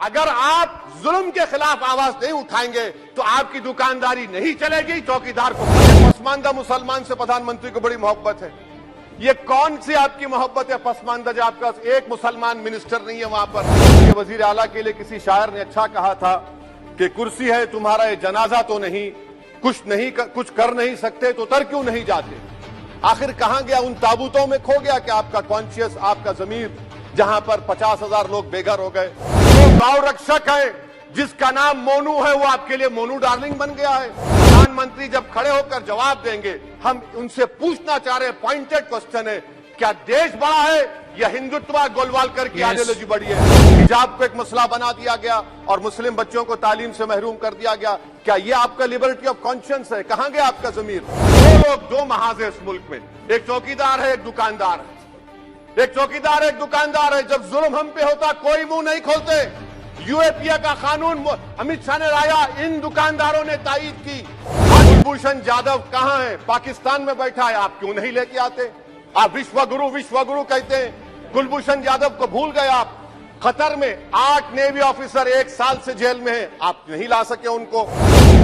अगर आप जुल्म के खिलाफ आवाज नहीं उठाएंगे तो आपकी दुकानदारी नहीं चलेगी। चौकीदार को पसमानदा मुसलमान से प्रधानमंत्री को बड़ी मोहब्बत है। ये कौन सी आपकी मोहब्बत है पसमानदा, जो आपका एक मुसलमान मिनिस्टर नहीं है वहां पर। ये वजीर आला के लिए किसी शायर ने अच्छा कहा था कि कुर्सी है तुम्हारा ये जनाजा तो नहीं, कुछ कर नहीं सकते तो तर क्यों नहीं जाते। आखिर कहां गया, उन ताबूतों में खो गया कि आपका कॉन्शियस, आपका जमीर, जहां पर 50,000 लोग बेघर हो गए। वो गौ रक्षक है जिसका नाम मोनू है, वो आपके लिए मोनू डार्लिंग बन गया है। प्रधानमंत्री जब खड़े होकर जवाब देंगे, हम उनसे पूछना चाह रहे हैं, पॉइंटेड क्वेश्चन है, क्या देश बड़ा है या हिंदुत्व गोलवालकर की आइडियोलॉजी बड़ी है। हिजाब को एक मसला बना दिया गया और मुस्लिम बच्चों को तालीम से महरूम कर दिया गया। क्या ये आपका लिबर्टी ऑफ कॉन्शियंस है? कहां गया आपका जमीर? दो लोग, दो महाज है इस मुल्क में, एक चौकीदार है, एक दुकानदार है। एक चौकीदार, एक दुकानदार है। जब जुल्म हम पे होता कोई मुंह नहीं खोलते। यूएपीए का कानून अमित शाह ने लाया, इन दुकानदारों ने तायीद की। कुलभूषण जाधव कहां है? पाकिस्तान में बैठा है, आप क्यों नहीं लेके आते? आप विश्वगुरु कहते हैं, कुलभूषण जाधव को भूल गए आप। कतर में 8 नेवी ऑफिसर 1 साल से जेल में हैं, आप नहीं ला सके उनको।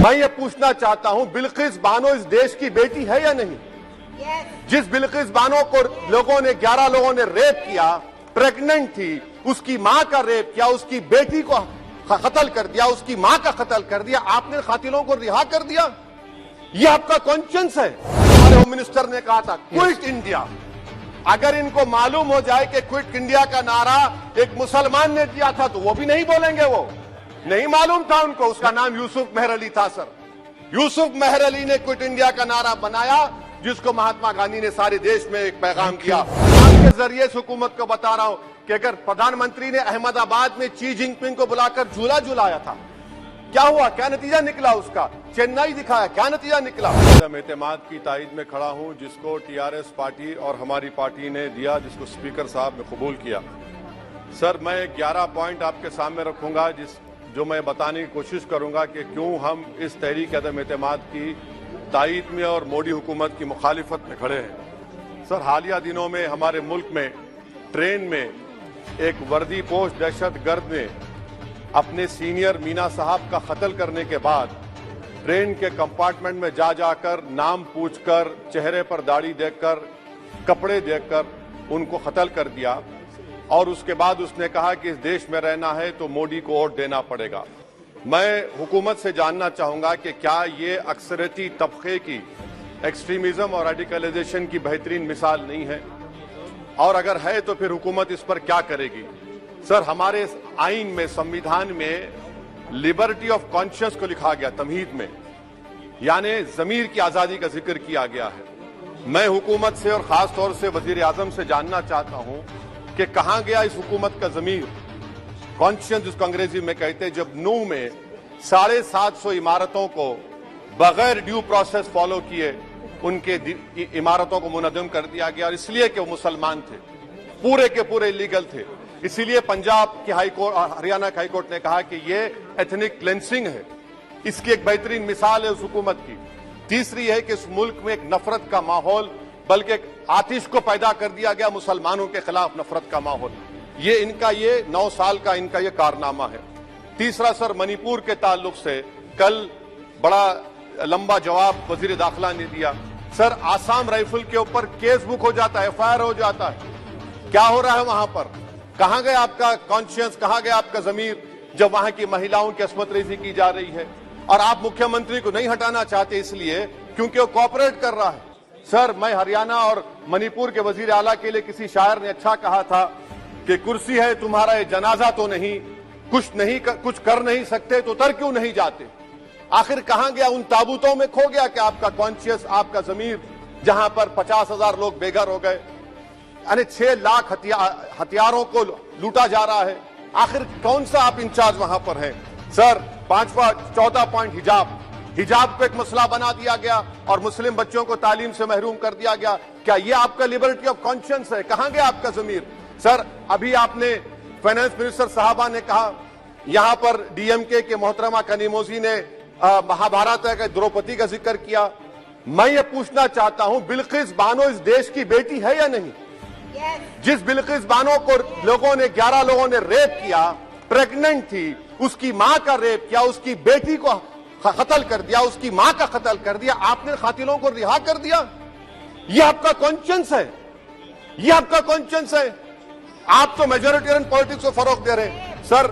मैं ये पूछना चाहता हूं, बिल्किस बानो इस देश की बेटी है या नहीं? जिस बिल्किस बानो को 11 लोगों ने रेप किया, प्रेग्नेंट थी, उसकी मां का रेप किया, उसकी बेटी को कत्ल कर दिया, उसकी मां का कत्ल कर दिया, आपने कातिलों को रिहा कर दिया। ये आपका कॉन्शियंस है। हमारे होम मिनिस्टर ने कहा था क्विट इंडिया। अगर इनको मालूम हो जाए कि क्विट इंडिया का नारा एक मुसलमान ने दिया था तो वो भी नहीं बोलेंगे। वो नहीं मालूम था उनको, उसका नाम यूसुफ मेहर अली था। सर, यूसुफ मेहर अली ने क्विट इंडिया का नारा बनाया, जिसको महात्मा गांधी ने सारे देश में एक पैगाम किया। आपके जरिए इस हुकूमत को बता रहा हूं कि अगर प्रधानमंत्री ने अहमदाबाद में शी जिनपिंग को बुलाकर झूला झुलाया था, क्या हुआ, क्या नतीजा निकला उसका? चेन्नई दिखाया, क्या नतीजा निकला? एतमाद की तायद में खड़ा हूं, जिसको टीआरएस पार्टी और हमारी पार्टी ने दिया, जिसको स्पीकर साहब ने कबूल किया। सर, मैं 11 पॉइंट आपके सामने रखूंगा, जो मैं बताने की कोशिश करूंगा कि क्यों हम इस तहरीक अदम एतमाद की तायद में और मोदी हुकूमत की मुखालिफत में खड़े हैं। सर, हालिया दिनों में हमारे मुल्क में ट्रेन में एक वर्दी पोश दहशतगर्द ने अपने सीनियर मीना साहब का कत्ल करने के बाद ट्रेन के कंपार्टमेंट में जाकर नाम पूछकर, चेहरे पर दाढ़ी देखकर, कपड़े देखकर उनको कत्ल कर दिया। और उसके बाद उसने कहा कि इस देश में रहना है तो मोदी को वोट देना पड़ेगा। मैं हुकूमत से जानना चाहूंगा कि क्या ये अक्सरती तबके की एक्सट्रीमिज्म और रेडिकलाइजेशन की बेहतरीन मिसाल नहीं है? और अगर है तो फिर हुकूमत इस पर क्या करेगी? सर, हमारे आइन में, संविधान में लिबर्टी ऑफ कॉन्शियस को लिखा गया, तमहीद में, यानी जमीर की आजादी का जिक्र किया गया है। मैं हुकूमत से और खास तौर से वजीर आजम से जानना चाहता हूं कि कहां गया इस हुकूमत का जमीर, कॉन्शियस जिसको अंग्रेजी में कहते हैं। जब नूह में 750 इमारतों को बगैर ड्यू प्रोसेस फॉलो किए उनके इमारतों को मुनद्दम कर दिया गया, और इसलिए कि वो मुसलमान थे, पूरे के पूरे इलीगल थे। इसीलिए पंजाब की हाईकोर्ट और हरियाणा की हाईकोर्ट ने कहा कि ये एथनिक क्लेंसिंग है। इसकी एक बेहतरीन मिसाल है उस हुकूमत की। तीसरी है कि इस मुल्क में एक नफरत का माहौल, बल्कि एक आतिश को पैदा कर दिया गया, मुसलमानों के खिलाफ नफरत का माहौल। ये 9 साल का इनका ये कारनामा है। तीसरा सर, मणिपुर के ताल्लुक से कल बड़ा लंबा जवाब वजीर दाखिला ने दिया। सर, आसाम राइफल के ऊपर केस बुक हो जाता है, FIR हो जाता है। क्या हो रहा है वहां पर? कहां गया आपका कॉन्शियंस, कहां गया आपका जमीर, जब वहां की महिलाओं की अस्मत रेजी की जा रही है? और आप मुख्यमंत्री को नहीं हटाना चाहते इसलिए क्योंकि वो कोऑपरेट कर रहा है। सर, मैं हरियाणा और मणिपुर के वजीर आला के लिए किसी शायर ने अच्छा कहा था कि कुर्सी है तुम्हारा ये जनाजा तो नहीं, कुछ कर नहीं सकते तो तर क्यों नहीं जाते। आखिर कहां गया, उन ताबूतों में खो गया कि आपका कॉन्शियस, आपका जमीर, जहां पर 50,000 लोग बेघर हो गए, यानी 6 लाख हथियारों को लूटा जा रहा है। आखिर कौन सा आप इंचार्ज वहां पर हैं? सर, 14 पॉइंट हिजाब को एक मसला बना दिया गया और मुस्लिम बच्चों को तालीम से महरूम कर दिया गया। क्या ये आपका लिबर्टी ऑफ कॉन्शियंस है? कहां गया आपका जमीर? सर, अभी आपने फाइनेंस मिनिस्टर साहबा ने कहा, यहां पर DMK के मोहतरमा कनीमोजी ने महाभारत के द्रौपदी का जिक्र किया। मैं ये पूछना चाहता हूं, बिल्किस बानो इस देश की बेटी है या नहीं? जिस बिल्किस बानो को 11 लोगों ने रेप किया, प्रेग्नेंट थी, उसकी मां का रेप किया, उसकी बेटी को कत्ल कर दिया, उसकी मां का कत्ल कर दिया, आपने कातिलों को रिहा कर दिया। यह आपका कॉन्शियंस है, यह आपका कॉन्शियंस है। आप तो मेजोरिटेरियन पॉलिटिक्स को फरोग दे रहे हैं। सर,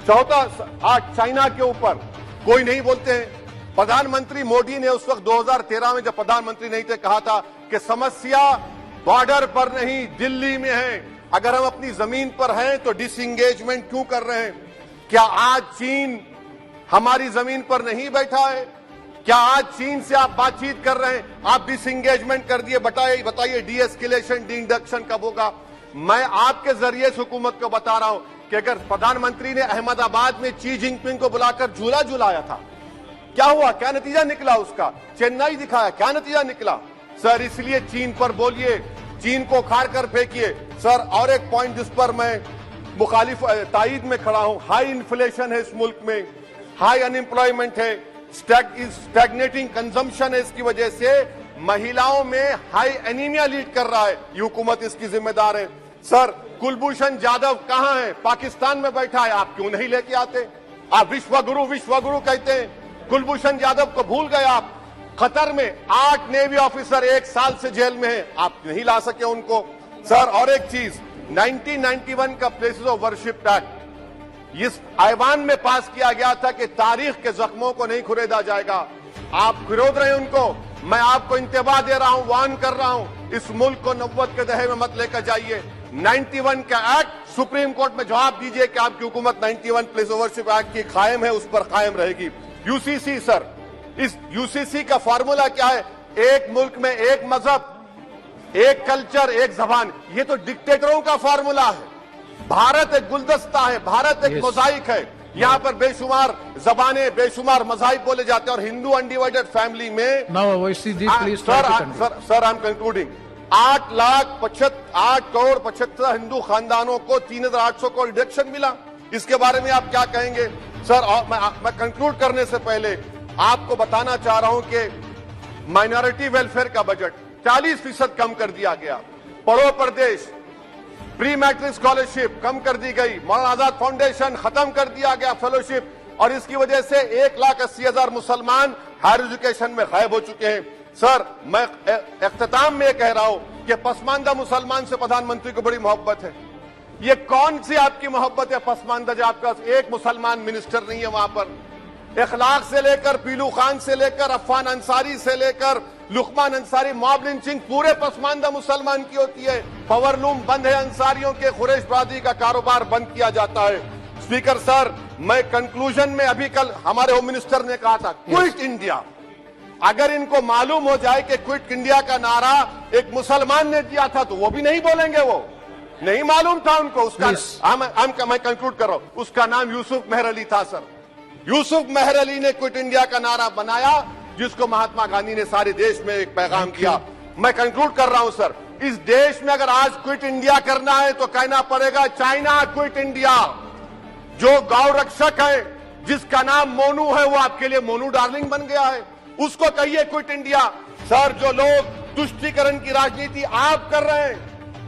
चौथा आज चाइना के ऊपर कोई नहीं बोलते हैं। प्रधानमंत्री मोदी ने उस वक्त 2013 में जब प्रधानमंत्री नहीं थे कहा था कि समस्या बॉर्डर पर नहीं दिल्ली में है, अगर हम अपनी जमीन पर हैं तो डिसएंगेजमेंट क्यों कर रहे हैं? क्या आज चीन हमारी जमीन पर नहीं बैठा है? क्या आज चीन से आप बातचीत कर रहे हैं? आप डिसएंगेजमेंट कर दिए, बताइए डी एस्केलेशन, डी इंडक्शन कब होगा? मैं आपके जरिए से हुकूमत को बता रहा हूं कि अगर प्रधानमंत्री ने अहमदाबाद में शी जिनपिंग को बुलाकर झूला झुलाया था, क्या हुआ? क्या नतीजा निकला उसका? चेन्नई दिखाया, क्या नतीजा निकला? सर, इसलिए चीन पर बोलिए, चीन को खाड़ कर फेंकिए। सर, और एक पॉइंट जिस पर मैं मुखालिफ ताईद में खड़ा हूं, हाई इन्फ्लेशन है इस मुल्क में, हाई अनएम्प्लॉयमेंट है, स्टैग्नेटिंग कंजम्पशन है, इसकी वजह से महिलाओं में हाई एनीमिया लीड कर रहा है। ये हुकूमत इसकी जिम्मेदार है। सर, कुलभूषण जाधव कहां है? पाकिस्तान में बैठा है, आप क्यों नहीं लेके आते? आप विश्वगुरु कहते हैं, कुलभूषण जाधव को भूल गए आप। कतर में 8 नेवी ऑफिसर 1 साल से जेल में हैं, आप नहीं ला सके उनको। सर, और एक चीज, 1991 का प्लेसेस ऑफ वर्शिप एक्ट इस ऐवान में पास किया गया था कि तारीख के जख्मों को नहीं खुरेदा जाएगा। आप विरोध रहे उनको। मैं आपको इंतबाह दे रहा हूं, वार्न कर रहा हूं, इस मुल्क को 90 के दहे में मत लेकर जाइए। 91 का एक्ट सुप्रीम कोर्ट में जवाब दीजिए कि आपकी हुकूमत 91 प्लेस ऑफ वर्शिप एक्ट की कायम है, उस पर कायम रहेगी। यूसीसी, सर, इस यूसीसी का फॉर्मूला क्या है? एक मुल्क में एक मजहब, एक कल्चर, एक जबान। ये तो डिक्टेटरों का फॉर्मूला है। भारत एक गुलदस्ता है, भारत एक मोजाइक है। यहाँ पर बेशुमार जबानें, बेशुमार मज़ाहिब बोले जाते हैं और हिंदू अनडिवाइडेड फैमिली में sir I am concluding 8 crore 75 Hindu खानदानों को 3,800 करोड़ डिडक्शन मिला। इसके बारे में आप क्या कहेंगे? सर, मैं कंक्लूड करने से पहले आपको बताना चाह रहा हूं कि माइनॉरिटी वेलफेयर का बजट 40% कम कर दिया गया। पढ़ो प्रदेश, प्री मैट्रिक स्कॉलरशिप कम कर दी गई, मौलाना आजाद फाउंडेशन खत्म कर दिया गया फेलोशिप, और इसकी वजह से 1,80,000 मुसलमान हायर एजुकेशन में गायब हो चुके हैं। सर, मैं इख्तिताम में कह रहा हूं कि पसमानदा मुसलमान से प्रधानमंत्री को बड़ी मोहब्बत है। ये कौन सी आपकी मोहब्बत है पसमानदा, जो आपका एक मुसलमान मिनिस्टर नहीं है वहां पर? इखलाक से लेकर पीलू खान से लेकर अफान अंसारी से लेकर लुकमान अंसारी, मॉब लिंचिंग पूरे पसमानदा मुसलमान की होती है। पावरलूम बंद है, अंसारियों के खुरेश बरादरी का कारोबार बंद किया जाता है। स्पीकर सर, मैं कंक्लूजन में अभी कल हमारे होम मिनिस्टर ने कहा था क्विट इंडिया। अगर इनको मालूम हो जाए कि क्विट इंडिया का नारा एक मुसलमान ने दिया था तो वो भी नहीं बोलेंगे, वो नहीं मालूम था उनको। उसका मैं कंक्लूड कर रहा हूं, उसका नाम यूसुफ मेहर अली था। सर, यूसुफ मेहर अली ने क्विट इंडिया का नारा बनाया, जिसको महात्मा गांधी ने सारे देश में एक पैगाम किया। मैं कंक्लूड कर रहा हूं सर, इस देश में अगर आज क्विट इंडिया करना है तो कहना पड़ेगा चाइना क्विट इंडिया। जो गौ रक्षक है, जिसका नाम मोनू है, वो आपके लिए मोनू डार्लिंग बन गया है, उसको कहिए क्विट इंडिया। सर, जो लोग तुष्टीकरण की राजनीति आप कर रहे हैं,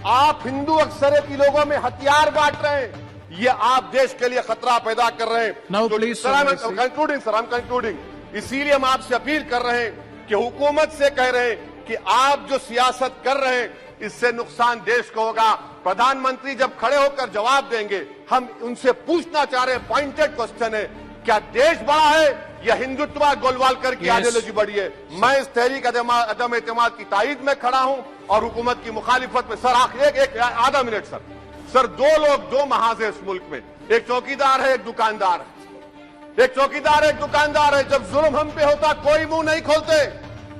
आप हिंदू अक्सरियती लोगों में हथियार बांट रहे हैं, ये आप देश के लिए खतरा पैदा कर रहे हैं। Sir, I am concluding. इसीलिए हम आपसे अपील कर रहे हैं कि हुकूमत से कह रहे हैं कि आप जो सियासत कर रहे हैं इससे नुकसान देश को होगा। प्रधानमंत्री जब खड़े होकर जवाब देंगे, हम उनसे पूछना चाह रहे हैं, पॉइंटेड क्वेश्चन है, क्या देश बड़ा है या हिंदुत्व गोलवालकर की आइडियोलॉजी बड़ी है? मैं इस तहरीक अदम एतमाद की तायद में खड़ा हूं और हुकूमत की मुखालिफत में। सर, एक आधा मिनट सर, दो लोग, दो महाज है इस मुल्क में, एक चौकीदार है, एक दुकानदार है। एक चौकीदार एक दुकानदार है। जब जुल्म हम पे होता कोई मुंह नहीं खोलते।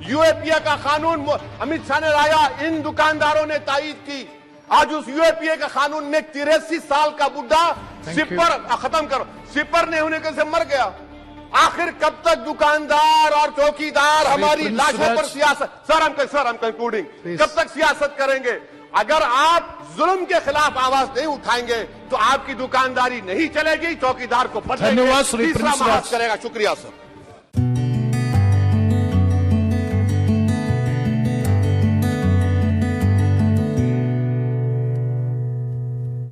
यूएपीए का कानून अमित शाह ने लाया, इन दुकानदारों ने तायद की। आज उस यूएपीए का कानून में 83 साल का बुढ़ा सिपर खत्म करो, सिपर नहीं होने से मर गया। आखिर कब तक दुकानदार और चौकीदार हमारी लाशों पर सियासत? सर, हम कंक्लूडिंग, कब तक सियासत करेंगे? अगर आप जुल्म के खिलाफ आवाज नहीं उठाएंगे तो आपकी दुकानदारी नहीं चलेगी, चौकीदार को पकड़ेंगे, तीसरा महाज करेगा। शुक्रिया सर।